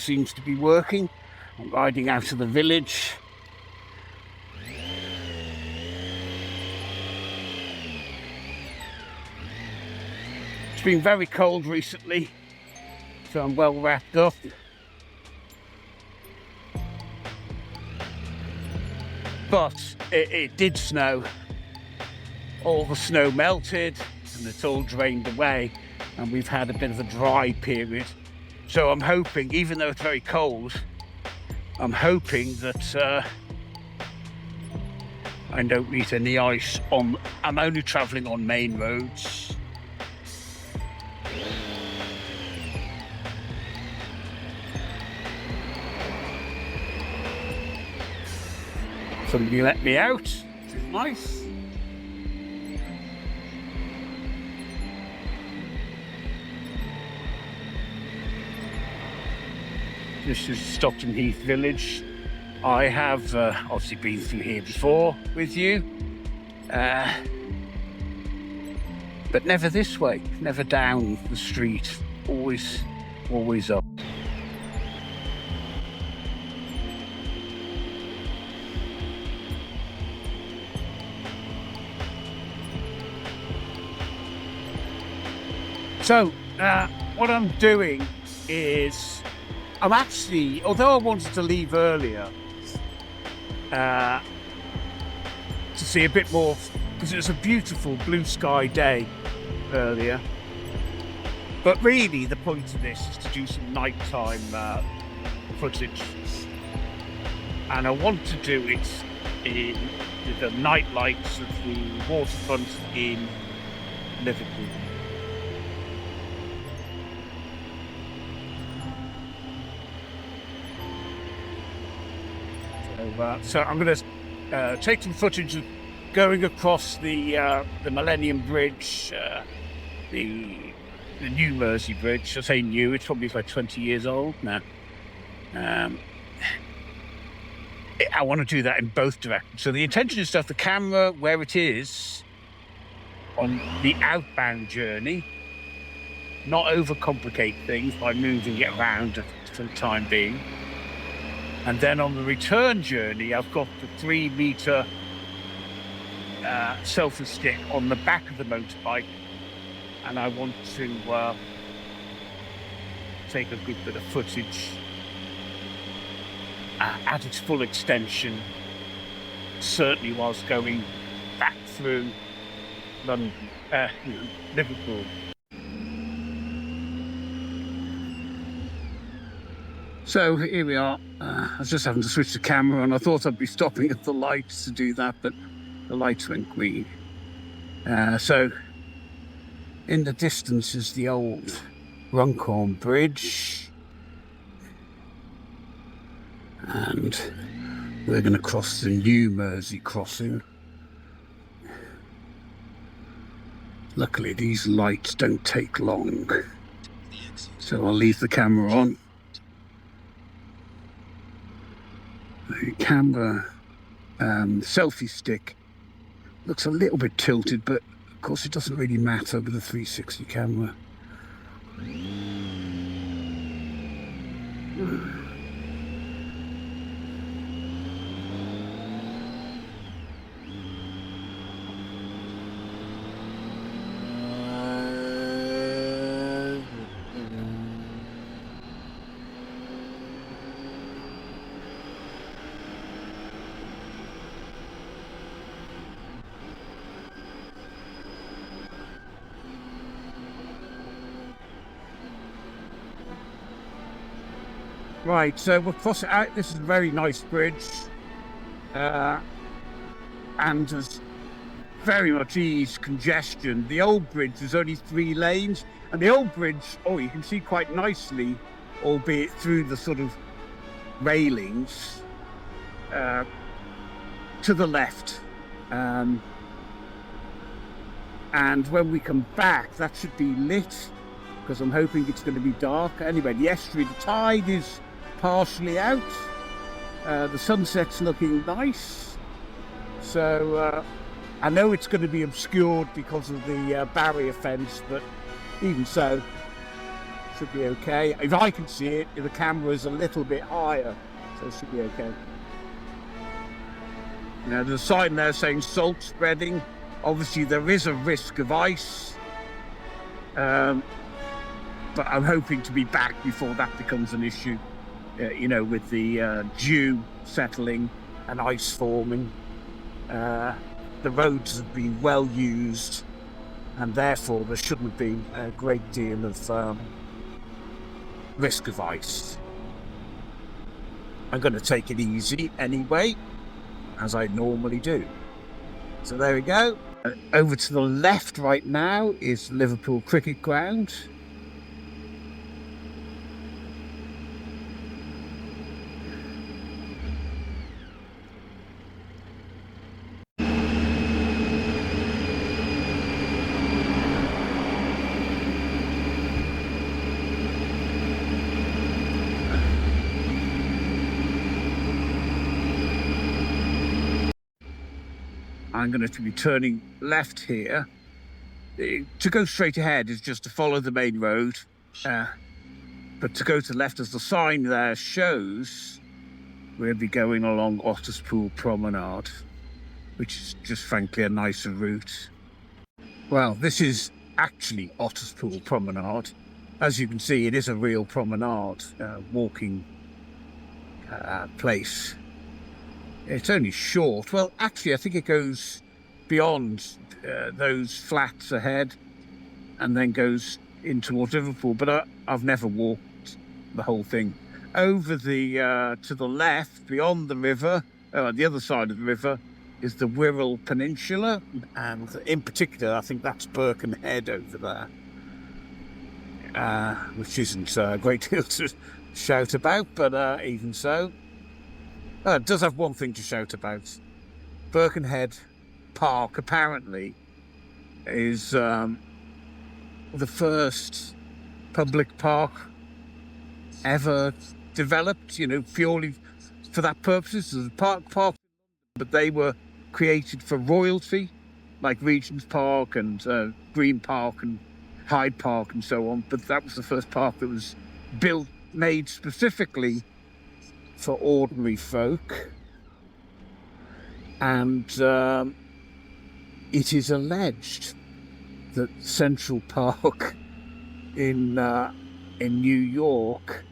seems to be working. I'm riding out of the village. It's been very cold recently, so I'm well wrapped up. But it did snow. All the snow melted and it's all drained away, and we've had a bit of a dry period. So I'm hoping, even though it's very cold, I'm hoping that I don't meet any ice on. I'm only travelling on main roads. Somebody let me out, which is nice. This is Stockton Heath Village. I have obviously been through here before with you, but never this way, never down the street, always up. So what I'm doing is, I'm actually, although I wanted to leave earlier to see a bit more, because it was a beautiful blue sky day earlier, but really the point of this is to do some nighttime footage, and I want to do it in the night lights of the waterfront in Liverpool. So I'm going to take some footage of going across the Millennium Bridge, the new Mersey Bridge. I say new, it's probably like 20 years old now. I want to do that in both directions. So the intention is to have the camera where it is on the outbound journey, not overcomplicate things by moving it around for the time being. And then on the return journey, I've got the 3-meter selfie stick on the back of the motorbike, and I want to take a good bit of footage at its full extension, certainly whilst going back through London, Liverpool. So here we are. I was just having to switch the camera on. I thought I'd be stopping at the lights to do that, but the lights went green. So in the distance is the old Runcorn Bridge, and we're going to cross the new Mersey crossing. Luckily these lights don't take long, so I'll leave the camera on. The camera selfie stick looks a little bit tilted, but of course it doesn't really matter with the 360 camera. Right, so we'll cross it out. This is a very nice bridge, and there's very much eased congestion. The old bridge was only 3 lanes, and the old bridge, you can see quite nicely, albeit through the sort of railings, to the left. And when we come back, that should be lit, because I'm hoping it's going to be dark. Anyway, the estuary, the tide is partially out. The sunset's looking nice. So I know it's going to be obscured because of the barrier fence, but even so, should be okay. If I can see it, the camera's a little bit higher, so it should be okay. Now there's a sign there saying salt spreading. Obviously there is a risk of ice, but I'm hoping to be back before that becomes an issue, you know, with the dew settling and ice forming. The roads have been well used, and therefore there shouldn't be a great deal of risk of ice. I'm going to take it easy anyway, as I normally do. So there we go. Over to the left right now is Liverpool Cricket Ground. I'm going to be turning left here. To go straight ahead is just to follow the main road, but to go to the left, as the sign there shows, we'll be going along Otterspool Promenade, which is just frankly a nicer route. Well, this is actually Otterspool Promenade. As you can see, it is a real promenade, walking place. It's only short. Well, actually, I think it goes beyond those flats ahead and then goes in towards Liverpool. But I've never walked the whole thing. Over the to the left, beyond the river, the other side of the river, is the Wirral Peninsula, and in particular, I think that's Birkenhead over there, which isn't a great deal to shout about, but even so. It does have one thing to shout about. Birkenhead Park apparently is the first public park ever developed, you know, purely for that purpose. There's park, but they were created for royalty, like Regent's Park and Green Park and Hyde Park and so on. But that was the first park that was made specifically for ordinary folk, and it is alleged that Central Park in New York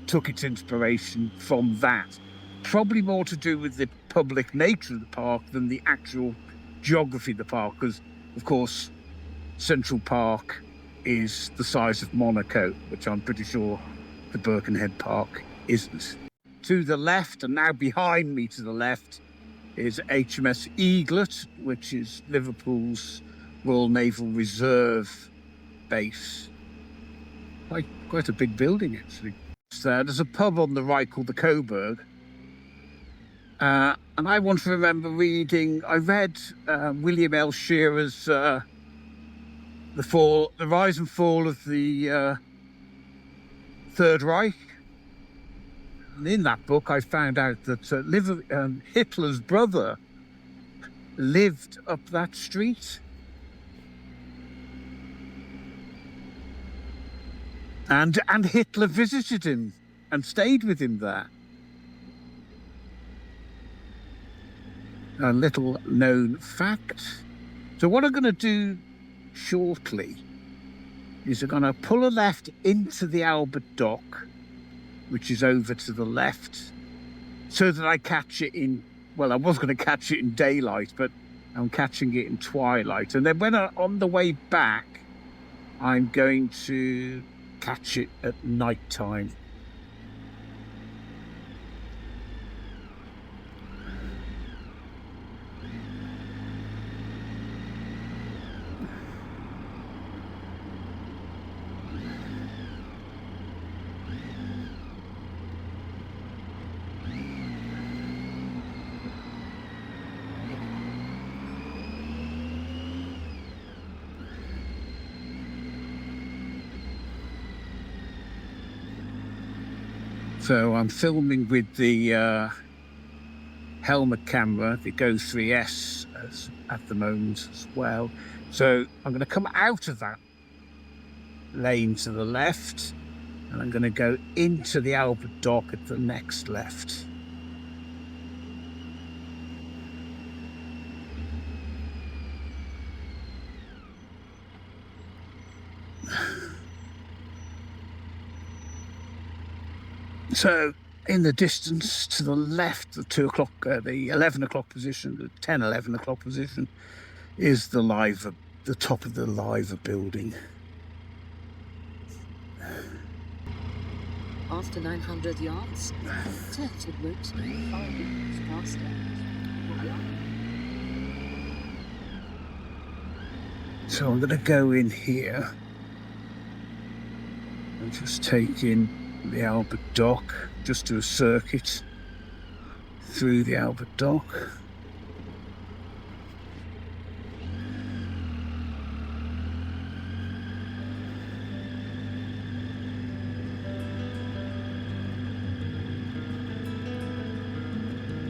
took its inspiration from that. Probably more to do with the public nature of the park than the actual geography of the park, because of course Central Park is the size of Monaco, which I'm pretty sure the Birkenhead Park isn't. To the left, and now behind me to the left, is HMS Eaglet, which is Liverpool's Royal Naval Reserve base. Quite a big building, actually. So there's a pub on the right called the Coburg. And I once remember I read William L. Shearer's The Rise and Fall of the Third Reich. And in that book, I found out that Hitler's brother lived up that street. And Hitler visited him and stayed with him there. A little known fact. So what I'm going to do shortly is I'm going to pull a left into the Albert Dock, which is over to the left, so that I catch it in, well, I was going to catch it in daylight, but I'm catching it in twilight. And then when on the way back, I'm going to catch it at night time. So I'm filming with the helmet camera, the Go 3S at the moment as well. So I'm going to come out of that lane to the left, and I'm going to go into the Albert Dock at the next left. So in the distance to the left, the 2 o'clock, the 11 o'clock position, the 10, 11 o'clock position, is the top of the Liver building. After 900 yards, turn route 5 minutes past So I'm going to go in here and just take in the Albert Dock, just do a circuit through the Albert Dock.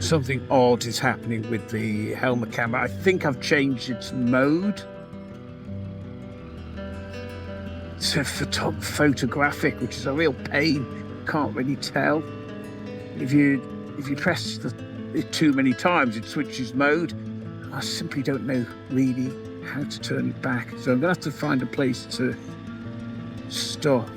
Something odd is happening with the helmet camera. I think I've changed its mode to photographic, which is a real pain. Can't really tell. If you press it too many times, it switches mode. I simply don't know really how to turn it back. So I'm gonna have to find a place to stop.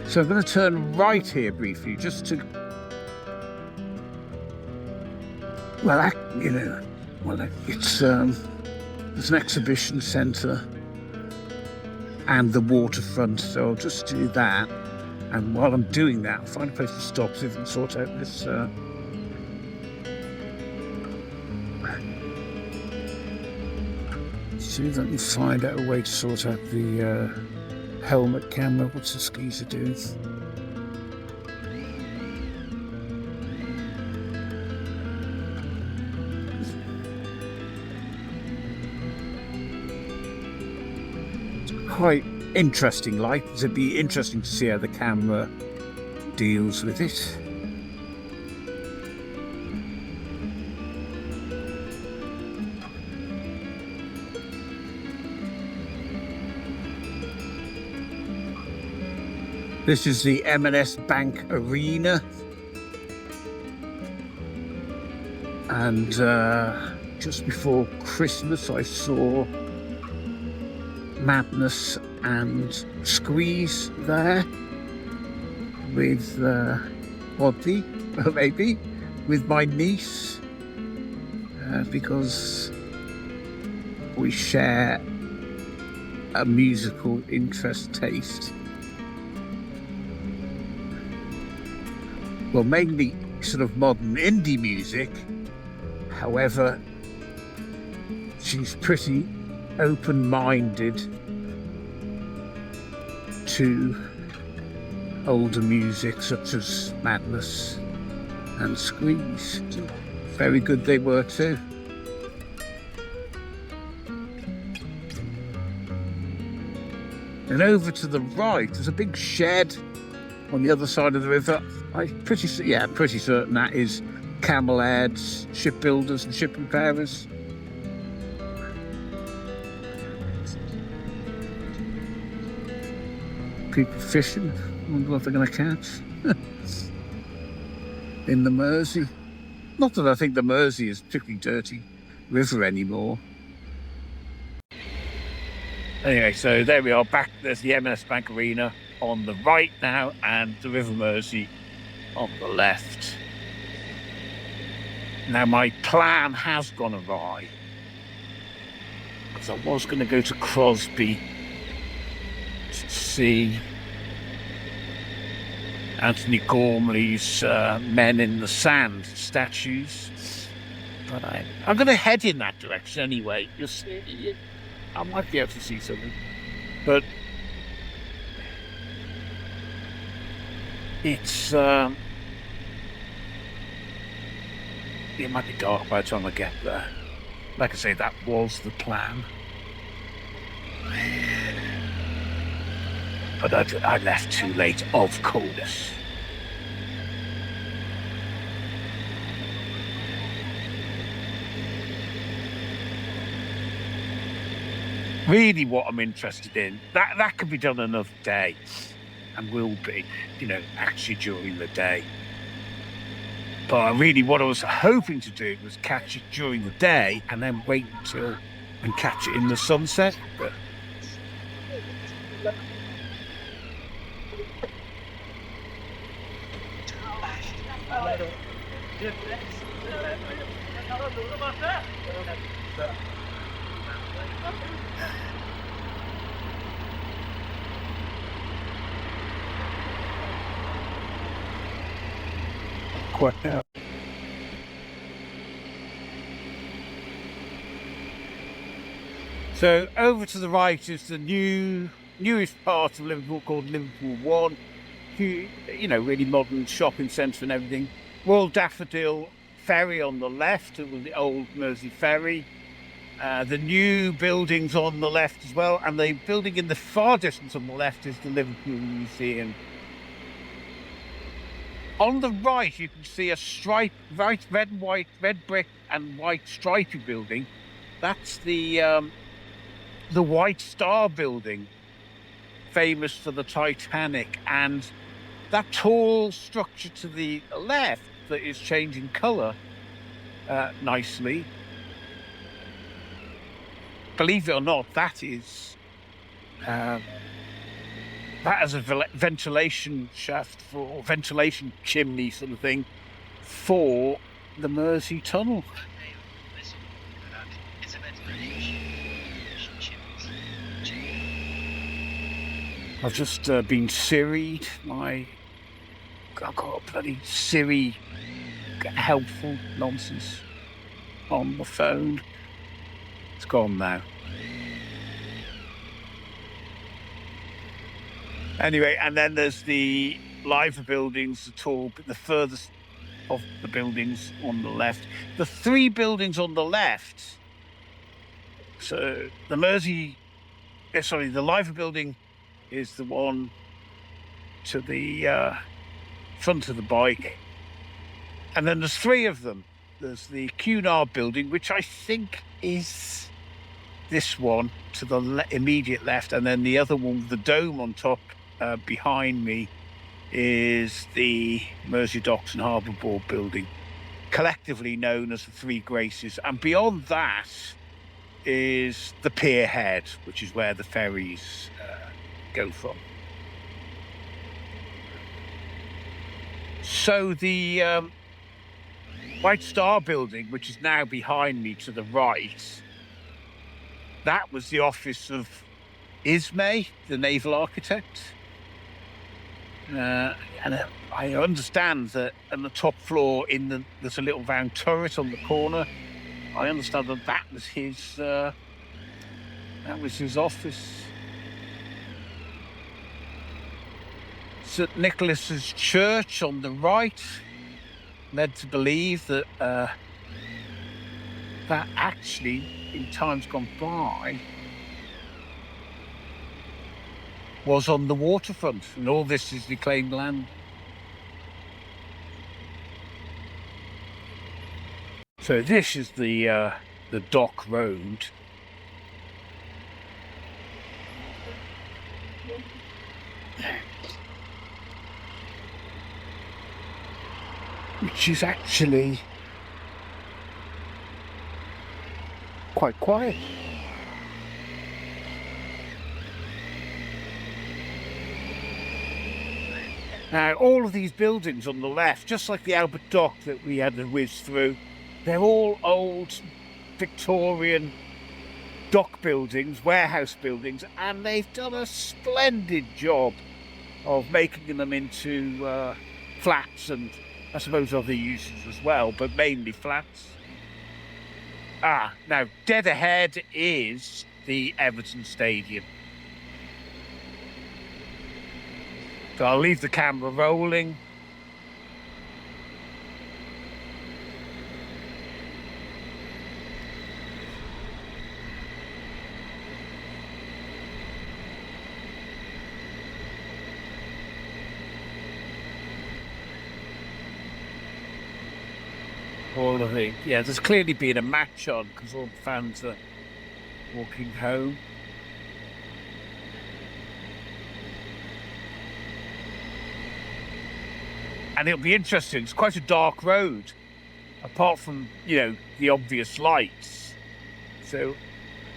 So I'm going to turn right here briefly, just to, it's there's an exhibition centre and the waterfront, so I'll just do that. And while I'm doing that, I'll find a place to stop, so I can sort out this. See if I can find out a way to sort out the helmet camera. What's the skeezer doing? Quite interesting light. It'd be interesting to see how the camera deals with it. This is the M&S Bank Arena, and just before Christmas I saw Madness and Squeeze there with Oddly, maybe, with my niece, because we share a musical interest taste. Well, mainly sort of modern indie music. However, she's pretty open-minded to older music such as Madness and Squeeze. Very good they were too. And over to the right, there's a big shed on the other side of the river. I'm pretty certain that is Camel Aids, shipbuilders and ship repairers. People fishing. I wonder what they're going to catch in the Mersey. Not that I think the Mersey is a particularly dirty river anymore. Anyway, so there we are back. There's the M&S Bank Arena on the right now, and the River Mersey on the left. Now my plan has gone awry, because I was going to go to Crosby to see Anthony Gormley's Men in the Sand statues, but I'm going to head in that direction anyway. You'll see, I might be able to see something, but it's it might be dark by the time I get there. Like I say, that was the plan, but I left too late, of course. really what I'm interested in. That could be done another day, and will be, actually during the day. But really, what I was hoping to do was catch it during the day and then wait and catch it in the sunset. But quite out. So over to the right is the newest part of Liverpool called Liverpool One. Really modern shopping centre and everything. Royal Daffodil Ferry on the left, it was the old Mersey ferry. The new buildings on the left as well, and the building in the far distance on the left is the Liverpool Museum. On the right, you can see a red brick and white stripy building. That's the White Star building, famous for the Titanic, and that tall structure to the left that is changing colour nicely. Believe it or not, that has a ventilation shaft or ventilation chimney sort of thing for the Mersey Tunnel. I've just been Siri'd. I've got a bloody Siri helpful nonsense on the phone. It's gone now. Anyway, and then there's the liver buildings, the furthest of the buildings on the left. The three buildings on the left, so the liver building is the one to the front of the bike. And then there's three of them. There's the Cunard building, which I think is this one to the immediate left, and then the other one with the dome on top behind me is the Mersey Docks and Harbour Board building, collectively known as the Three Graces. And beyond that is the pier head, which is where the ferries go from. So the White Star building, which is now behind me to the right, that was the office of Ismay, the naval architect. And I understand that on the top floor, there's a little round turret on the corner. I understand that was his office. St Nicholas's Church on the right, led to believe that that actually, in times gone by, was on the waterfront, and all this is reclaimed land. So this is the dock road. Which is actually quite quiet. Now, all of these buildings on the left, just like the Albert Dock that we had to whiz through, they're all old Victorian dock buildings, warehouse buildings, and they've done a splendid job of making them into flats and I suppose other uses as well, but mainly flats. Now, dead ahead is the Everton Stadium. So I'll leave the camera rolling. All of it. Yeah, there's clearly been a match on because all the fans are walking home. and it'll be interesting. It's quite a dark road, apart from, you know, the obvious lights. So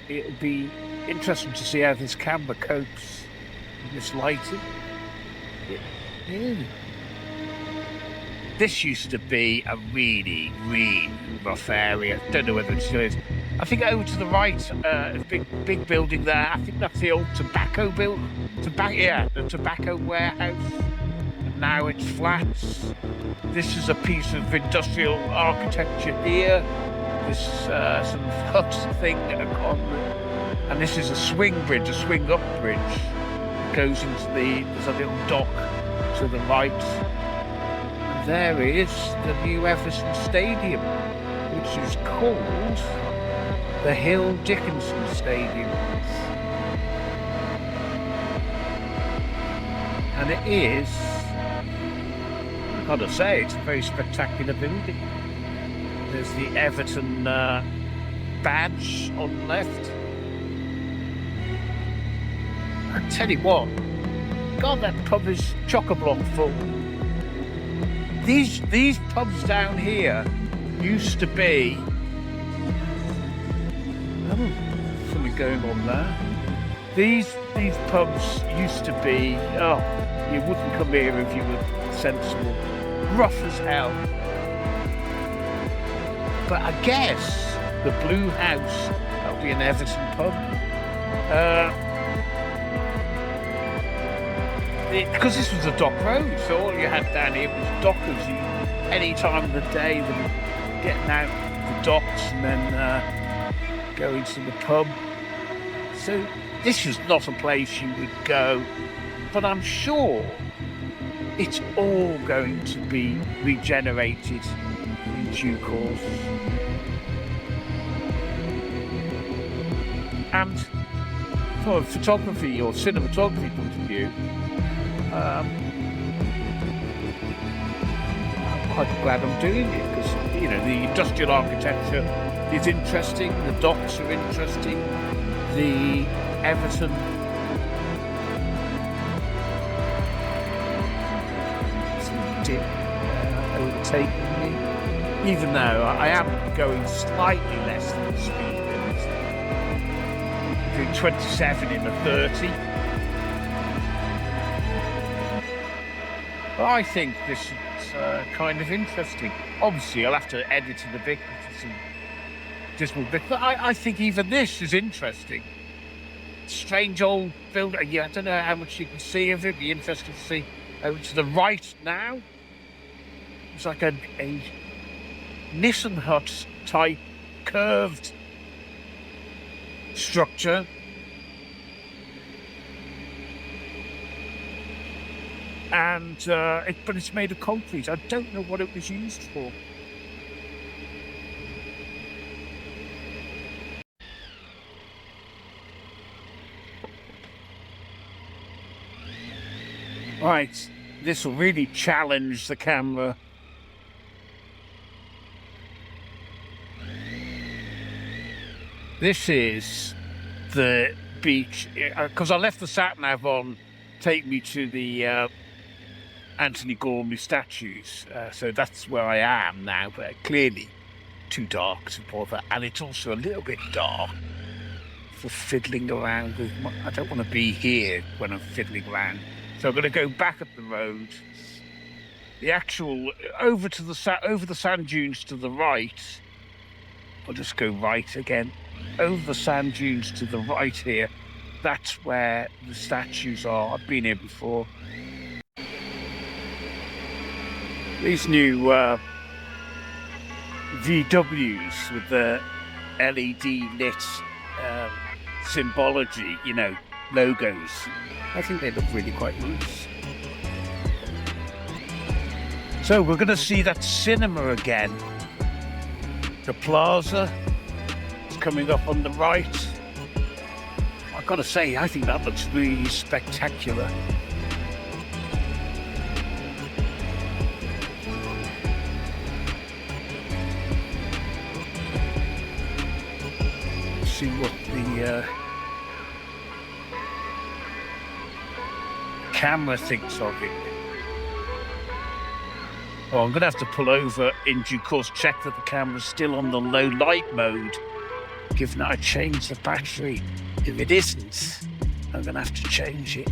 it'll be interesting to see how this camera copes in this lighting. This used to be a really, really rough area. Don't know whether it still is. I think over to the right, a big building there. I think that's the old tobacco the tobacco warehouse. And now it's flats. This is a piece of industrial architecture here. This some hut thing, and this is a swing bridge, a swing up bridge. It goes into there's a little dock to the right. And there is the new Everton Stadium, which is called the Hill Dickinson Stadium. And it is, I've got to say, it's a very spectacular building. There's the Everton badge on the left. I tell you what, God, that pub is chock-a-block full. These pubs down here used to be, something going on there. These pubs used to be, you wouldn't come here if you were sensible. Rough as hell. But I guess the Blue House, that'll be an Everton pub. Because this was a dock road, so all you had down here was dockers. Any time of the day, they were getting out the docks and then going to the pub. So this is not a place you would go, but I'm sure it's all going to be regenerated in due course. And from a photography or cinematography point of view, I'm quite glad I'm doing it, because, you know, the industrial architecture is interesting, the docks are interesting, the Everton dip overtaking me, even though I am going slightly less than the speed limit, doing 27 in a 30. I think this is kind of interesting. Obviously, I'll have to edit it a bit into some dismal bits, but I think even this is interesting. Strange old building. Yeah, I don't know how much you can see of it. Be interesting to see over to the right now. It's like a Nissan hut type curved structure. And but it's made of concrete. I don't know what it was used for. Right, this will really challenge the camera. This is the beach, because I left the sat-nav on, take me to the Anthony Gormley statues, so that's where I am now, but clearly too dark to bother, and it's also a little bit dark for fiddling around with. I don't want to be here when I'm fiddling around, so I'm going to go back up the road. The actual over the sand dunes to the right. I'll just go right again. Over the sand dunes to the right here. That's where the statues are. I've been here before. These new VWs with the LED lit symbology, you know, logos. I think they look really quite nice. So we're going to see that cinema again. The plaza is coming up on the right. I've got to say, I think that looks really spectacular. See what the camera thinks of it. Oh, I'm going to have to pull over in due course, check that the camera's still on the low light mode, given that I changed the battery. If it isn't, I'm going to have to change it.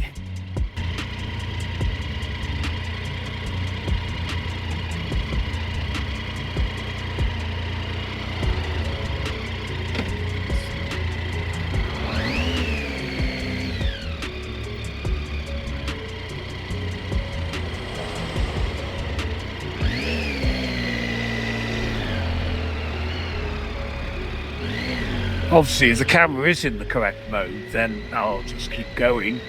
Obviously, if the camera is in the correct mode, then I'll just keep going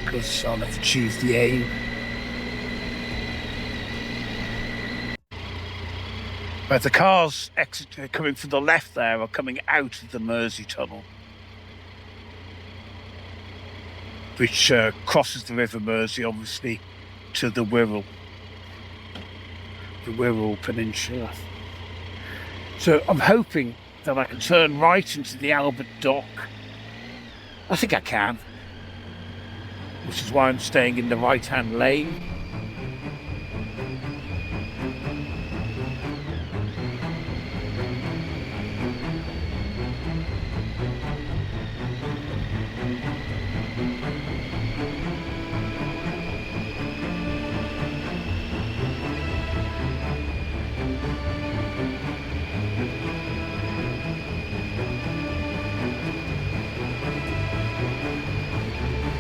because I'll have to choose the aim. But the cars coming from the left there are coming out of the Mersey tunnel, which crosses the River Mersey, obviously, to the Wirral Peninsula. So I'm hoping that I can turn right into the Albert Dock. I think I can, which is why I'm staying in the right-hand lane.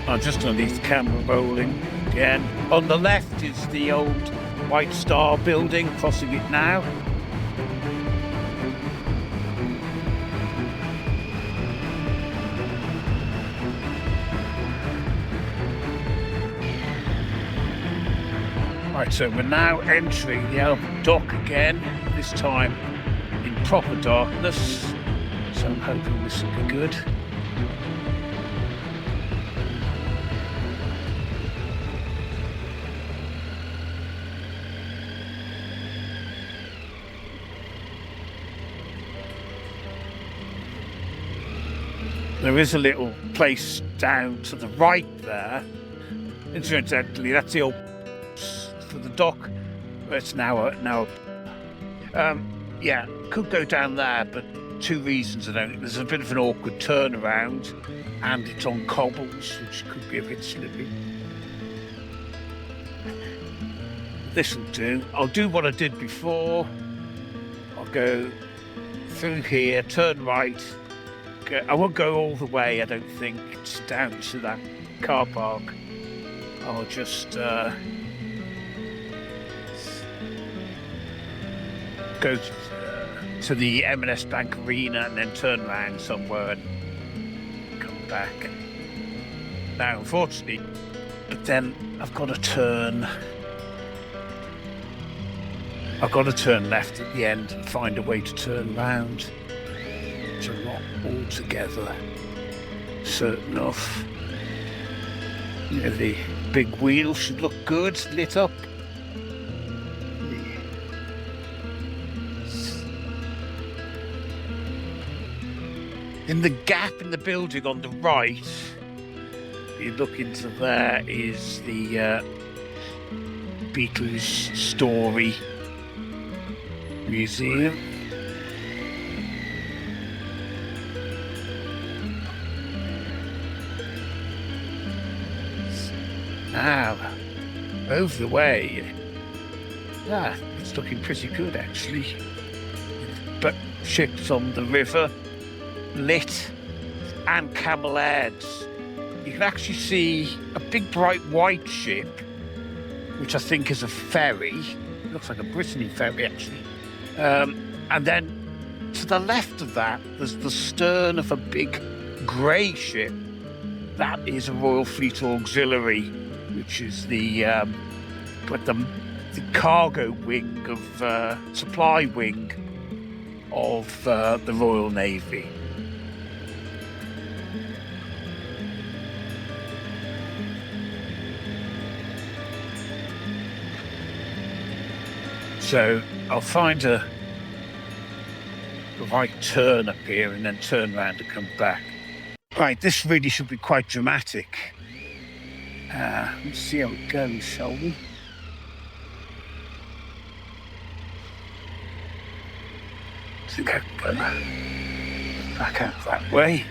I'm just going to leave the camera rolling again. On the left is the old White Star building, crossing it now. Right, so we're now entering the Albert Dock again, this time in proper darkness. So I'm hoping this will be good. There is a little place down to the right there. Incidentally, that's the old for the dock. It's now yeah, could go down there, but two reasons I don't. There's a bit of an awkward turnaround, and it's on cobbles, which could be a bit slippery. This will do. I'll do what I did before. I'll go through here, turn right. I won't go all the way, I don't think, it's down to that car park. I'll just go to the M&S Bank Arena and then turn around somewhere and come back. Now, unfortunately, but then I've got to turn left at the end and find a way to turn round. Which I'm not altogether certain of. You know, the big wheel should look good, lit up. In the gap in the building on the right, if you look into there, is the Beatles Story Museum. Now, over the way, it's looking pretty good actually. But ships on the river, lit, and camel heads. You can actually see a big bright white ship, which I think is a ferry. It looks like a Brittany ferry actually. And then to the left of that, there's the stern of a big grey ship. That is a Royal Fleet Auxiliary, which is the cargo wing of supply wing of the Royal Navy. So I'll find a right turn up here and then turn around and come back. Right, this really should be quite dramatic. Let's see how it goes, shall we? think I can put that back out that way.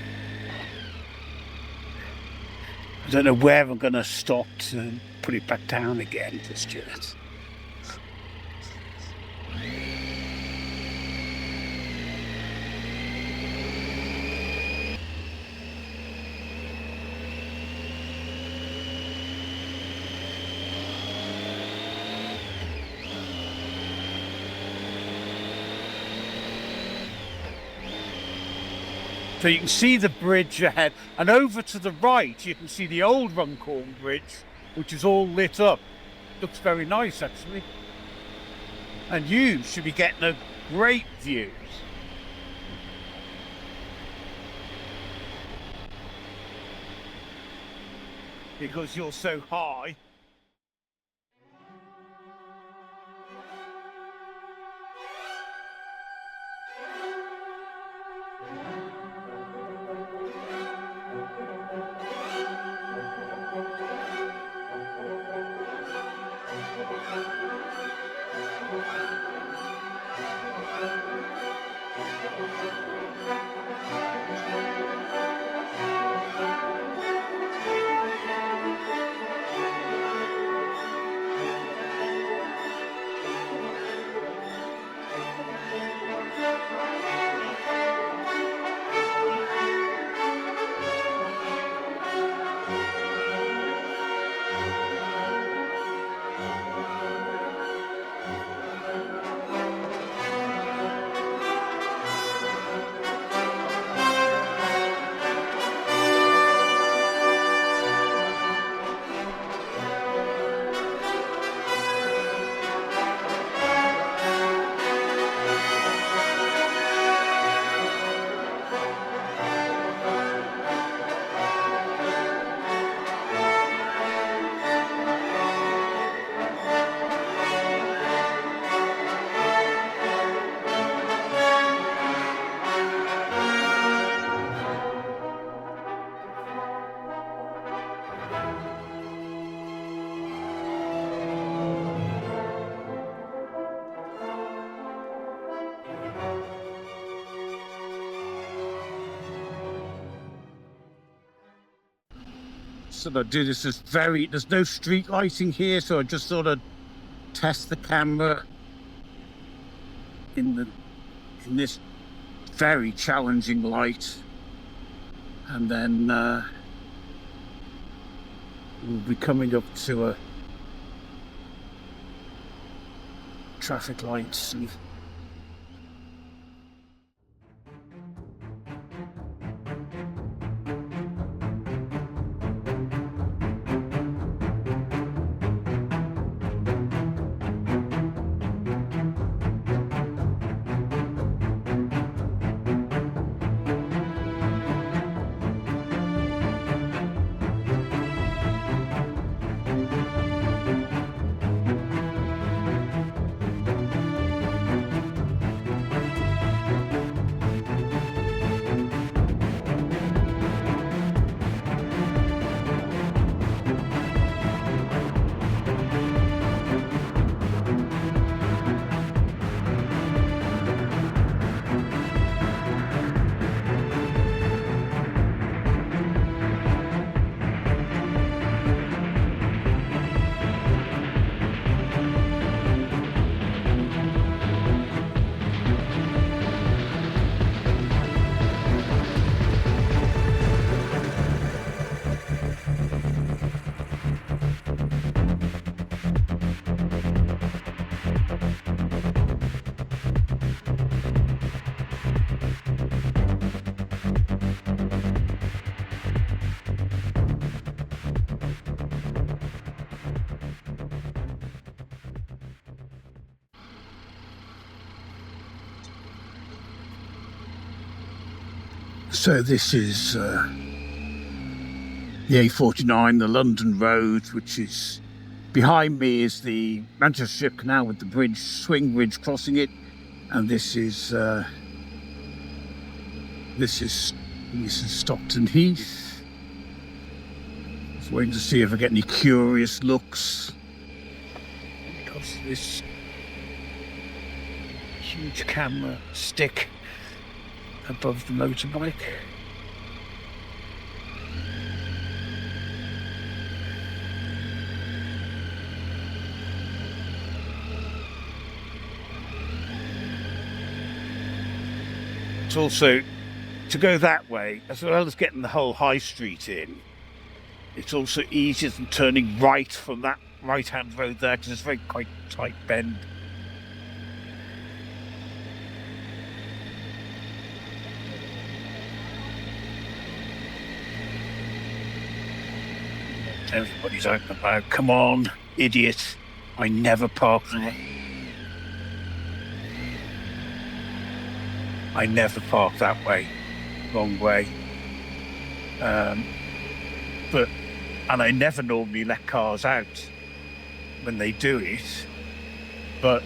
I don't know where I'm going to stop to put it back down again just yet. So you can see the bridge ahead, and over to the right you can see the old Runcorn Bridge, which is all lit up. Looks very nice actually. And you should be getting a great view. Because you're so high. So I do this as there's no street lighting here, so I just sort of test the camera in this very challenging light, and then we'll be coming up to a traffic lights and so this is the A49, the London Road, which is behind me is the Manchester Strip Canal with the bridge, swing bridge crossing it, and this is Stockton Heath. Just waiting to see if I get any curious looks because of this huge camera stick. above the motorbike. It's also, to go that way, as well as getting the whole high street in, it's also easier than turning right from that right-hand road there, because it's very quite tight bend. Everybody's out and about. Come on, idiot. I never park there. I never park that way. Wrong way. And I never normally let cars out when they do it. But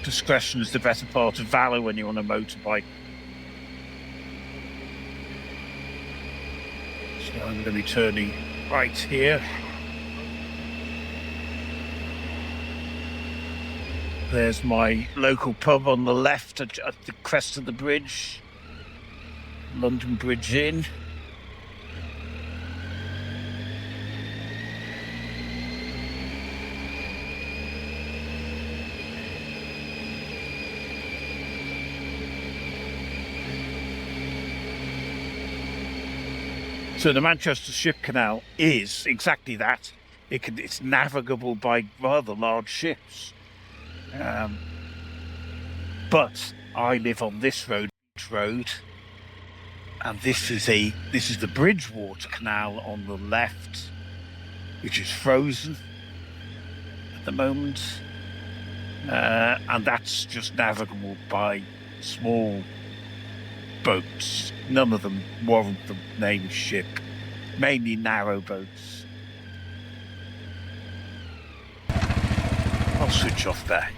discretion is the better part of valor when you're on a motorbike. So I'm going to be turning right here. There's my local pub on the left at the crest of the bridge. London Bridge Inn. So the Manchester Ship Canal is exactly that. It's navigable by rather large ships. But I live on this road, and this is the Bridgewater Canal on the left, which is frozen at the moment, and that's just navigable by small boats. None of them warrant the name ship, mainly narrow boats. I'll switch off there.